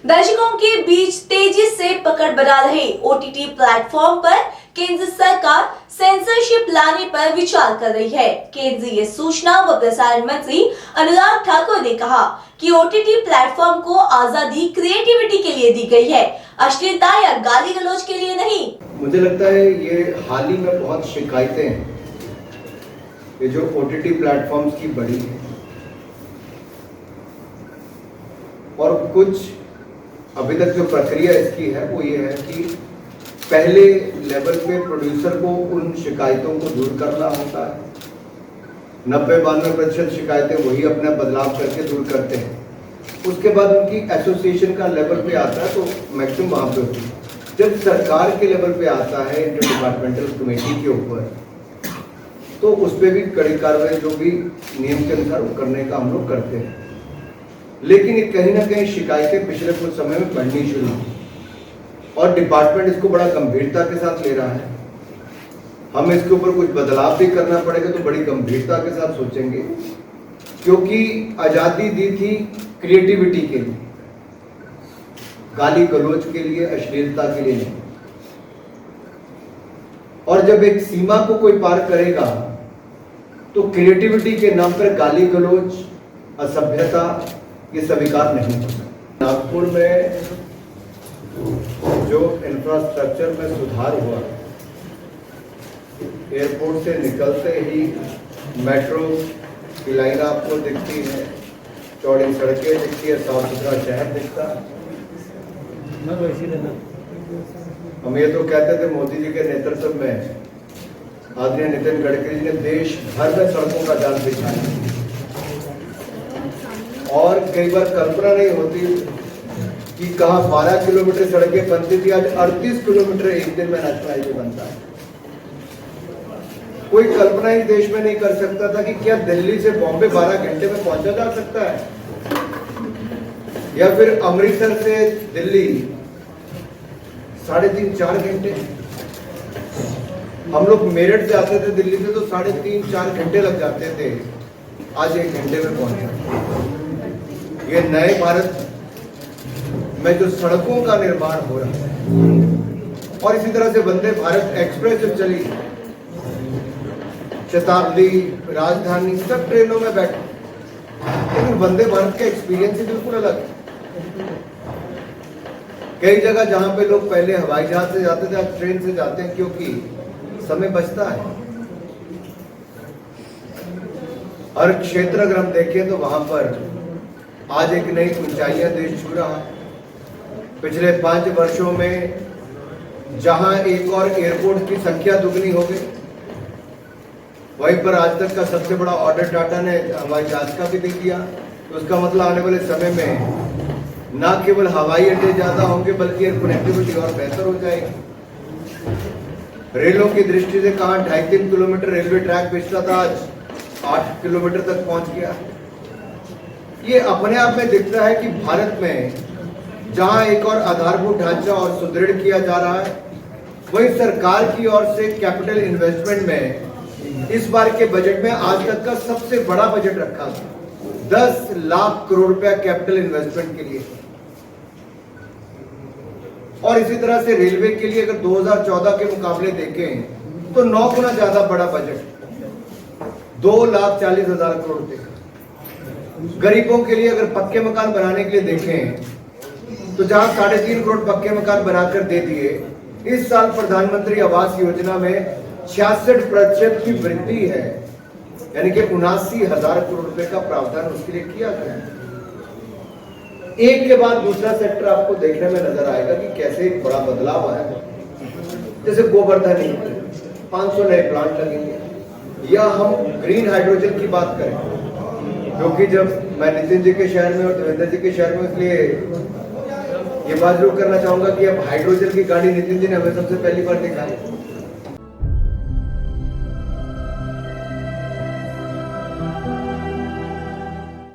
दर्शकों के बीच तेजी से पकड़ बना रहे ओटीटी प्लेटफॉर्म पर केंद्र सरकार सेंसरशिप लाने पर विचार कर रही है। केंद्रीय सूचना व प्रसारण मंत्री अनुराग ठाकुर ने कहा कि ओटीटी प्लेटफॉर्म को आजादी क्रिएटिविटी के लिए दी गई है, अश्लीलता या गाली गलौज के लिए नहीं। मुझे लगता है ये हाल ही में बहुत शिकायतें ये जो ओटीटी प्लेटफॉर्म्स की बढ़ी है और कुछ अभी तक जो प्रक्रिया इसकी है वो ये है कि पहले लेवल पे प्रोड्यूसर को उन शिकायतों को दूर करना होता है। 90-92% शिकायतें वही अपना बदलाव करके दूर करते हैं। उसके बाद उनकी एसोसिएशन का लेवल पे आता है तो मैक्सिमम वहाँ पे होती है। जब सरकार के लेवल पे आता है इंटर डिपार्टमेंटल कमेटी के ऊपर तो उस पर भी कड़ी कार्रवाई जो भी नियम के अनुसार करने का हम लोग करते हैं। लेकिन कहीं ना कहीं शिकायतें पिछले कुछ समय में बढ़नी शुरू हुई और डिपार्टमेंट इसको बड़ा गंभीरता के साथ ले रहा है। हम इसके ऊपर कुछ बदलाव भी करना पड़ेगा तो बड़ी गंभीरता के साथ सोचेंगे, क्योंकि आजादी दी थी क्रिएटिविटी के लिए, गाली गलौज के लिए, अश्लीलता के लिए नहीं। और जब एक सीमा को कोई पार करेगा तो क्रिएटिविटी के नाम पर गाली गलौज, असभ्यता ये स्वीकार नहीं हो सकता। नागपुर में जो इंफ्रास्ट्रक्चर में सुधार हुआ, एयरपोर्ट से निकलते ही मेट्रो की लाइन आपको दिखती है, चौड़ी सड़कें दिखती है, साफ सुथरा शहर दिखता है। हम ये तो कहते थे मोदी जी के नेतृत्व में आदरणीय नितिन गडकरी जी ने देश भर में सड़कों का जाल बिछाया और कई बार कल्पना नहीं होती कि कहाँ 12 किलोमीटर सड़कें बनती थी, आज 38 किलोमीटर एक दिन में नेशनल हाईवे बनता है। कोई कल्पना ही देश में नहीं कर सकता था कि क्या दिल्ली से बॉम्बे 12 घंटे में पहुंचा जा सकता है, या फिर अमृतसर से दिल्ली 3.5-4 घंटे। हम लोग मेरठ से आते थे दिल्ली से तो 3.5-4 घंटे लग जाते थे, आज 1 घंटे में पहुंचे। ये नए भारत में जो सड़कों का निर्माण हो रहा है और इसी तरह से वंदे भारत एक्सप्रेस जब चली, शताब्दी, राजधानी, सब ट्रेनों में बैठे, लेकिन वंदे भारत का एक्सपीरियंस ही बिल्कुल अलग है। कई जगह जहां पे लोग पहले हवाई जहाज से जाते थे अब ट्रेन से जाते हैं, क्योंकि समय बचता है। हर क्षेत्र अगर हम देखें तो वहां पर आज एक नई ऊंचाइयां देश छू रहा है। पिछले 5 वर्षों में जहां एक और एयरपोर्ट की संख्या दुगनी हो गई, वहीं पर आज तक का सबसे बड़ा ऑर्डर टाटा ने हवाई जहाज का भी दे दिया। तो उसका मतलब आने वाले समय में न केवल हवाई अड्डे ज्यादा होंगे बल्कि एयर कनेक्टिविटी और बेहतर हो जाएगी। रेलों की दृष्टि से कहां 2.5-3 किलोमीटर रेलवे ट्रैक पिछड़ा था, आज 8 किलोमीटर तक पहुंच गया। ये अपने आप में दिखता है कि भारत में जहां एक और आधारभूत ढांचा और सुदृढ़ किया जा रहा है, वहीं सरकार की ओर से कैपिटल इन्वेस्टमेंट में इस बार के बजट में आज तक का सबसे बड़ा बजट रखा था, 10 लाख करोड़ रुपया कैपिटल इन्वेस्टमेंट के लिए। और इसी तरह से रेलवे के लिए अगर 2014 के मुकाबले देखें तो 9 गुना ज्यादा बड़ा बजट, 2,40,000 करोड़ रुपए। गरीबों के लिए अगर पक्के मकान बनाने के लिए देखें तो जहां 3.5 करोड़ पक्के मकान बनाकर दे दिए, इस साल प्रधानमंत्री आवास योजना में 66% की वृद्धि है, यानी कि 79,000 करोड़ रुपए का प्रावधान उसके लिए किया गया। एक के बाद दूसरा सेक्टर आपको देखने में नजर आएगा कि कैसे एक बड़ा बदलाव आया। जैसे गोवर्धन 500 नए प्लांट लगेंगे, या हम ग्रीन हाइड्रोजन की बात करें, क्योंकि जब मैं नितिन जी के शहर में और देवेंद्र जी के शहर में, इसलिए ये बात जरूर करना चाहूंगा कि अब हाइड्रोजन की गाड़ी नितिन जी ने हमें सबसे पहली बार दिखाई।